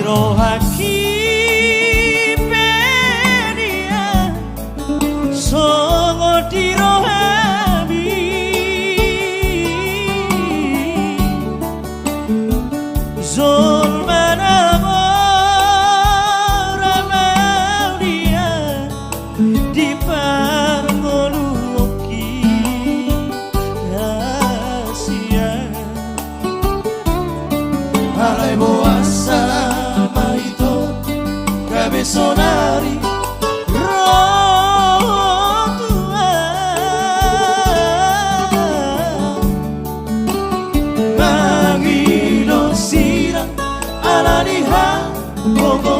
rohaki peria songo dirohami zulmana moramauria di pargoluki rahasia alai boasa maito cabezonari rotua mangilo sira alaniha poco